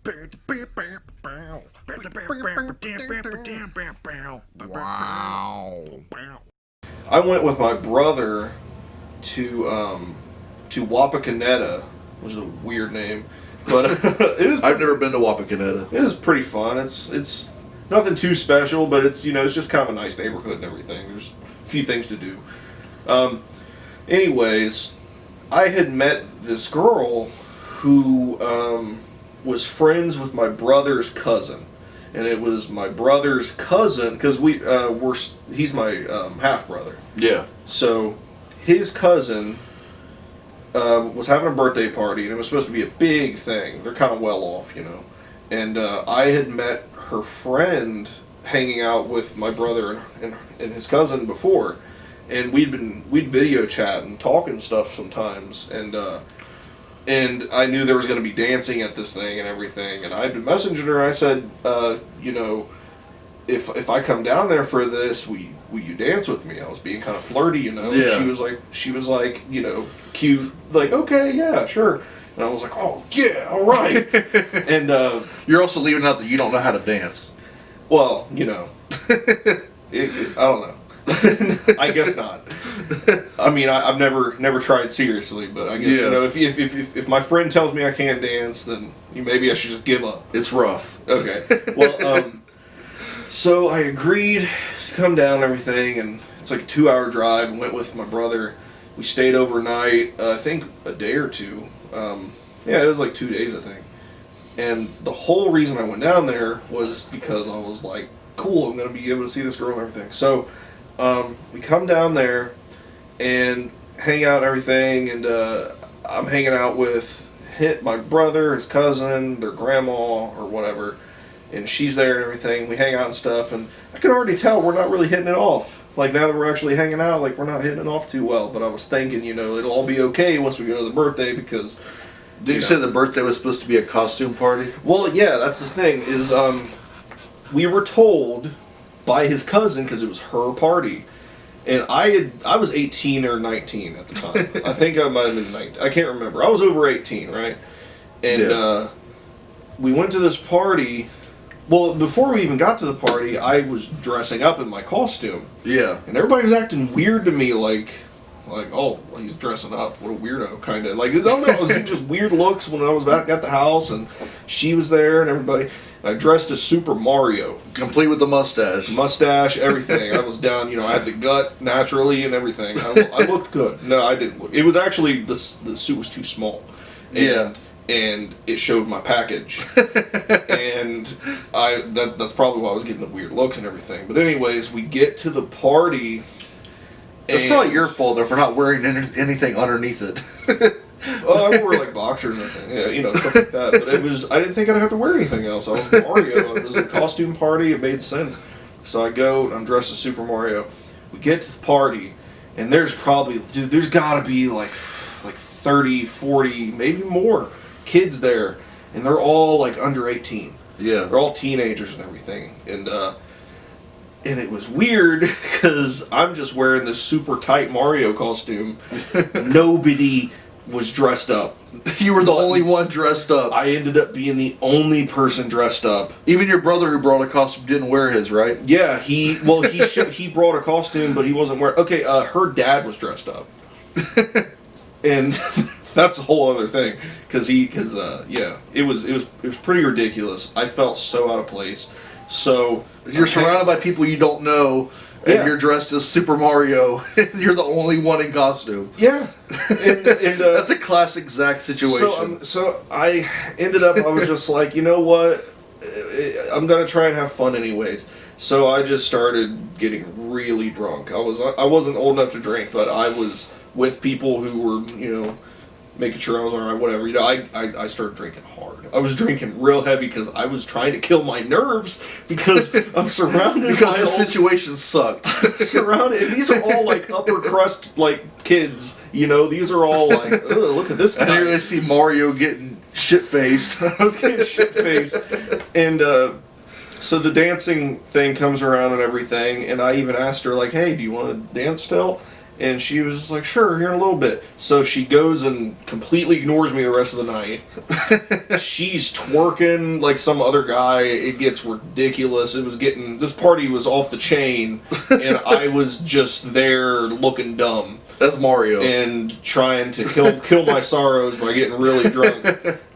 Wow. I went with my brother to Wapakoneta, which is a weird name, but I've never been to Wapakoneta. It was pretty fun. It's nothing too special, but it's it's just kind of a nice neighborhood and everything. There's a few things to do. Anyways, I had met this girl who was friends with my brother's cousin, and it was my brother's cousin because he's my half brother. Yeah. So his cousin was having a birthday party, and it was supposed to be a big thing. They're kind of well off, And I had met her friend hanging out with my brother and his cousin before, and we'd video chat and talking stuff sometimes, and I knew there was going to be dancing at this thing and everything, and I had messaged her. I said, if I come down there for this, will you dance with me? I was being kind of flirty, Yeah. She was like, cute, like, okay, yeah, sure. And I was like, oh yeah, all right. And You're also leaving out that you don't know how to dance. well, I don't know. I guess not. I mean, I've never tried seriously, but I guess if my friend tells me I can't dance, then maybe I should just give up. It's rough. Okay. Well, so I agreed to come down and everything, and it's like a 2-hour drive. And went with my brother. We stayed overnight. I think a day or two. Yeah, it was like 2 days, I think. And the whole reason I went down there was because I was like, cool, I'm gonna be able to see this girl and everything. So we come down there and hang out and everything, and I'm hanging out with my brother, his cousin, their grandma, or whatever, and she's there and everything. We hang out and stuff, and I can already tell we're not really hitting it off. Like, now that we're actually hanging out, like, we're not hitting it off too well. But I was thinking, it'll all be okay once we go to the birthday, because... Did you say the birthday was supposed to be a costume party? Well, yeah, that's the thing, is, we were told by his cousin, because it was her party, and I was 18 or 19 at the time. I think I might have been 19. I can't remember. I was over 18, right? And we went to this party. Well, before we even got to the party, I was dressing up in my costume. Yeah. And everybody was acting weird to me, like, oh, he's dressing up. What a weirdo, kind of. Like, I don't know, I was getting just weird looks when I was back at the house, and she was there, and everybody. I dressed as Super Mario. Complete with the mustache. Mustache, everything. I was down, I had the gut naturally and everything. I looked good. No, I didn't look. It was actually, the suit was too small. And it showed my package. And that's probably why I was getting the weird looks and everything. But anyways, we get to the party. It's probably your fault if we're not wearing anything underneath it. Well, I wore like boxers and stuff like that. But I didn't think I'd have to wear anything else. I was Mario. It was a costume party. It made sense. So I go, I'm dressed as Super Mario. We get to the party, and there's gotta be like 30, 40, maybe more kids there, and they're all like under 18. Yeah. They're all teenagers and everything. And it was weird because I'm just wearing this super tight Mario costume. Nobody was dressed up. You were the only one dressed up. I ended up being the only person dressed up. Even your brother who brought a costume didn't wear his, right? Yeah, he brought a costume, but he wasn't wearing. Okay, her dad was dressed up, and that's a whole other thing. It was pretty ridiculous. I felt so out of place. So you're surrounded by people you don't know, and you're dressed as Super Mario, and you're the only one in costume. Yeah, and that's a classic Zach situation. So I ended up. I was just like, you know what? I'm gonna try and have fun anyways. So I just started getting really drunk. I wasn't old enough to drink, but I was with people who were making sure I was alright, whatever. I started drinking hard. I was drinking real heavy because I was trying to kill my nerves because I'm surrounded because the situation sucked. Surrounded. And these are all like upper crust like kids. These are all like, ugh, look at this guy. And here I see Mario getting shit faced. I was getting shit faced. And so the dancing thing comes around and everything, and I even asked her like, hey, do you want to dance still? And she was just like, sure, here in a little bit. So she goes and completely ignores me the rest of the night. She's twerking like some other guy. It gets ridiculous. This party was off the chain, and I was just there looking dumb. That's Mario. And trying to kill my sorrows by getting really drunk.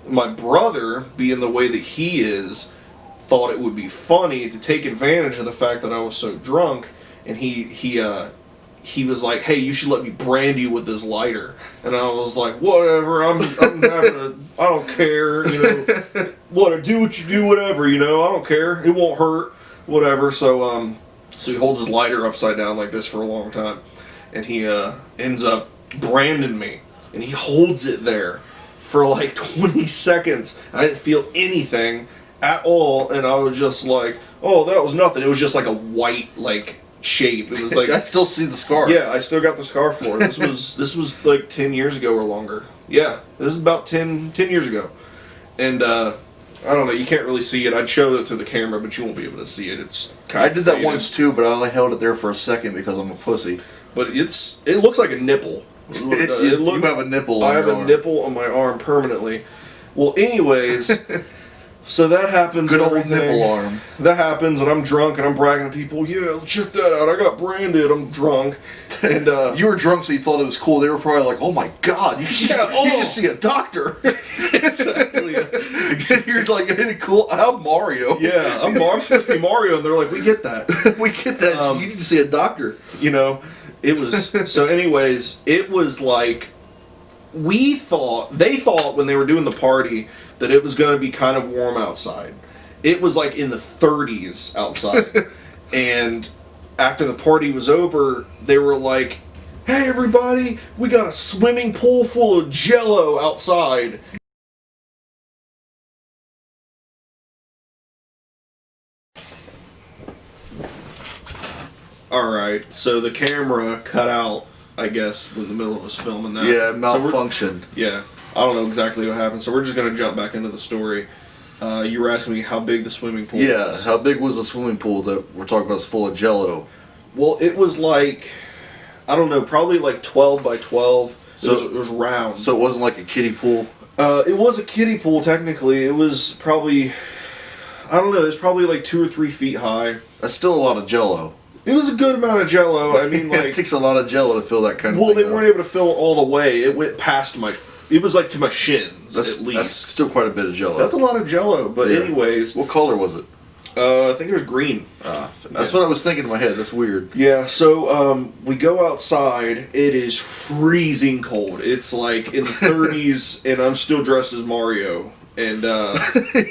My brother, being the way that he is, thought it would be funny to take advantage of the fact that I was so drunk, and he was like, hey, you should let me brand you with this lighter. And I was like, whatever, I'm I don't care, do what you do, whatever, I don't care, it won't hurt, whatever. So he holds his lighter upside down like this for a long time, and he ends up branding me, and he holds it there for like 20 seconds. I didn't feel anything at all, and I was just like, oh, that was nothing. It was just like a white, shape. It was like I still see the scar. Yeah, I still got the scar for it. This was like 10 years ago or longer. Yeah, this is about 10 years ago. And I don't know, you can't really see it. I'd show it to the camera, but you won't be able to see it. It's I did that once too, but I only held it there for a second because I'm a pussy. But it looks like a nipple. You have a nipple on I have your a arm. nipple on my arm permanently. Well, anyways, so that happens. Good and old everything. nipple arm. That happens, and I'm drunk, and I'm bragging to people. Yeah, check that out. I got branded. I'm drunk, and you were drunk, so you thought it was cool. They were probably like, "Oh my god, you should see a doctor." exactly. You're like, "Ain't it cool? I'm Mario." Yeah, I'm supposed to be Mario, and they're like, "We get that. We get that. You need to see a doctor." It was so. Anyways, it was like they thought when they were doing the party that it was going to be kind of warm outside. It was like in the 30s outside. And after the party was over, they were like, hey everybody, we got a swimming pool full of Jell-O outside. Alright, so the camera cut out, I guess, in the middle of us filming that. Yeah, it malfunctioned. Yeah, I don't know exactly what happened, so we're just going to jump back into the story. You were asking me how big the swimming pool was. Yeah, how big was the swimming pool that we're talking about is full of Jell-O? Well, it was like, I don't know, probably like 12 by 12. So it was round. So it wasn't like a kiddie pool? It was a kiddie pool, technically. It was probably, I don't know, it was probably like 2 or 3 feet high. That's still a lot of Jell-O. It was a good amount of Jell-O. I mean, like... It takes a lot of Jell-O to fill that kind of thing. Well, they weren't able to fill it all the way. It went past it was like to my shins, at least. That's still quite a bit of Jell-O. That's a lot of Jell-O, but anyways... What color was it? I think it was green. That's what I was thinking in my head. That's weird. Yeah, so we go outside. It is freezing cold. It's like in the 30s, and I'm still dressed as Mario. And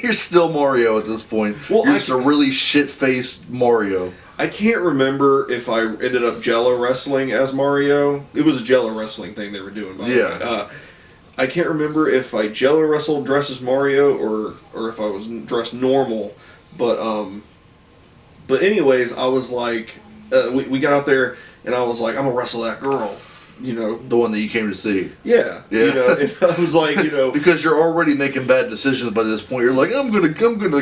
you're still Mario at this point. Well, you're just a really shit-faced Mario. I can't remember if I ended up Jell-O wrestling as Mario. It was a Jell-O wrestling thing they were doing, by the way. I can't remember if I Jell-O wrestled dressed as Mario or if I was dressed normal. But anyways, I was like, we got out there, and I was like, I'm gonna wrestle that girl. The one that you came to see. Yeah. And I was like, because you're already making bad decisions by this point. You're like, I'm gonna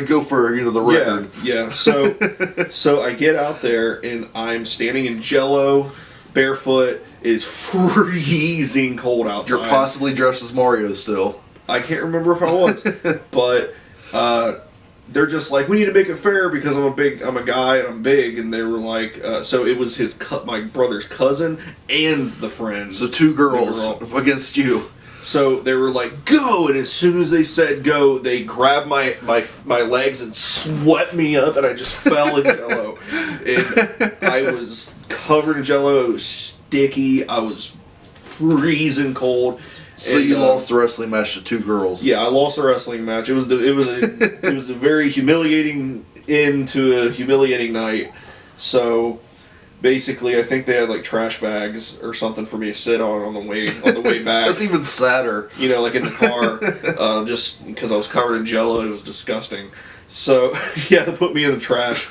go for the record. Yeah. So I get out there and I'm standing in Jell-O, barefoot. It's freezing cold outside. You're possibly dressed as Mario still. I can't remember if I was, but they're just like, we need to make it fair because I'm a guy and I'm big, and they were like, so it was my brother's cousin and the friend. So 2 girls against you. So they were like, go, and as soon as they said go, they grabbed my legs and swept me up, and I just fell in Jell-O. And I was covered in Jell-O, it was sticky, I was freezing cold. So you lost the wrestling match to 2 girls. Yeah, I lost the wrestling match. It was a very humiliating end to a humiliating night. So basically, I think they had like trash bags or something for me to sit on the way back. That's even sadder. Like in the car, just because I was covered in Jell-O and it was disgusting. So yeah, they put me in the trash.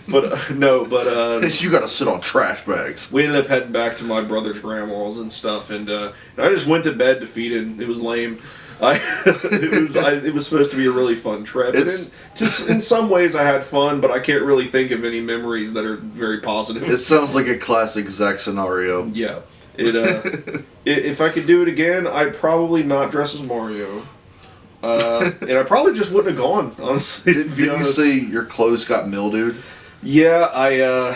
But you got to sit on trash bags. We ended up heading back to my brother's grandma's and stuff, and I just went to bed defeated. It was lame. It was supposed to be a really fun trip. And in some ways I had fun, but I can't really think of any memories that are very positive. It sounds like a classic Zach scenario. Yeah. If I could do it again, I'd probably not dress as Mario. And I probably just wouldn't have gone, honestly. Didn't you see your clothes got mildewed? Yeah,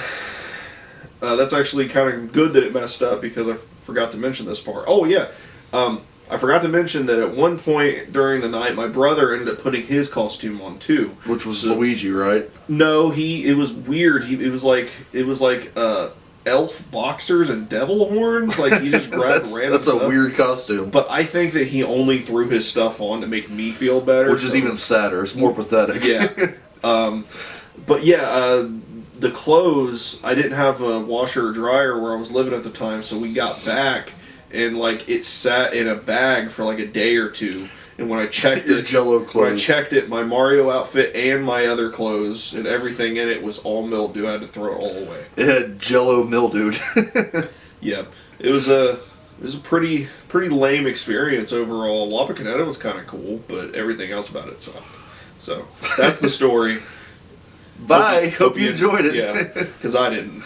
that's actually kind of good that it messed up because I forgot to mention this part. Oh, yeah. I forgot to mention that at one point during the night, my brother ended up putting his costume on too. Which was Luigi, right? No, it was weird. It was like elf boxers and devil horns. Like he just grabbed random That's stuff. a weird costume. But I think that he only threw his stuff on to make me feel better. Which is even sadder. It's more pathetic. Yeah. But yeah, the clothes, I didn't have a washer or dryer where I was living at the time, so we got back and like it sat in a bag for like a day or two. And when I checked Your Jello clothes. When I checked it, my Mario outfit and my other clothes and everything in it was all mildew. I had to throw it all away. It had Jello mildewed. Yeah, it was a pretty lame experience overall. Wapakoneta was kind of cool, but everything else about it sucked. So that's the story. Bye. Hope you enjoyed it. Yeah, because I didn't.